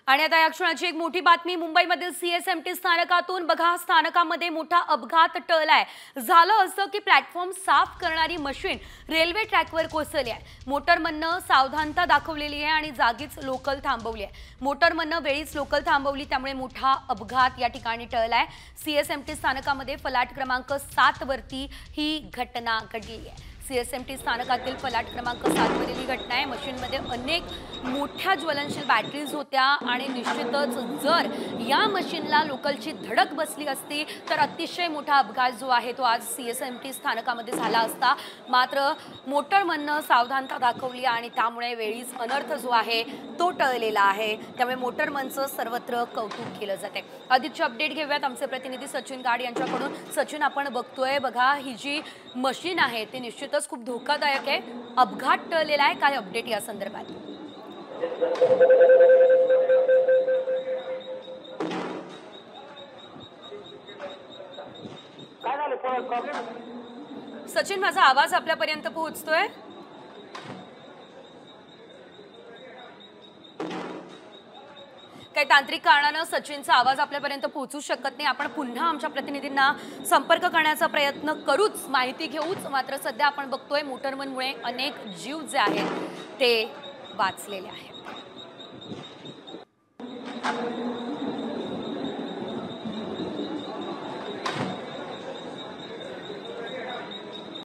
आणि आता या क्षणाची एक मोठी बातमी मुंबईमधील सीएसएमटी स्थानकातून बघा स्थानकामध्ये मोठा अपघात टळलाय। झालं असं की प्लॅटफॉर्म साफ करणारी मशीन रेल्वे ट्रॅकवर कोसळली आहे। मोटरमननं सावधानता दाखवलेली आहे आणि जागीच लोकल थांबवली आहे। मोटरमननं वेळीच लोकल थांबवली त्यामुळे मोठा अपघात या ठिकाणी टळलाय। सीएसएमटी स्थानकामध्ये फलाट क्रमांक 7 वरती ही घटना घडली आहे। सीएसएमटी स्थानकातील फलाट क्रमांक 7 वरील घटना आहे। मशीनमध्ये अनेक मोठ्या ज्वलनशील बॅटरीज होत्या आणि निश्चितच जर या मशीनला लोकलची धडक बसली असती तर अतिशय मोठा अपघात जो आहे तो आज सीएसएमटी स्थानकामध्ये झाला असता। मात्र मोटरमननं सावधानता दाखवली आणि त्यामुळे वेळीच अनर्थ जो आहे तो टळलेला आहे। त्यामुळे मोटरमनचं सर्वत्र कौतुक केलं जाते। अधिकची अपडेट घेऊयात आमचे प्रतिनिधी सचिन गाड यांच्याकडून। सचिन, आपण बघतोय बघा ही जी मशीन आहे ती निश्चितच खूप धोकादायक आहे। अपघात टळलेला आहे, काय अपडेट या संदर्भात? सचिन, माझा आवाज आपल्यापर्यंत पोहोचतोय? काही तांत्रिक कारणानं सचिनचा आवाज आपल्यापर्यंत पोहोचू शकत नाही। आपण पुन्हा आमच्या प्रतिनिधींना संपर्क करण्याचा प्रयत्न करूच, माहिती घेऊच। मात्र सध्या आपण बघतोय मोटरमनमुळे अनेक जीव जे आहेत ते वाचलेले आहेत।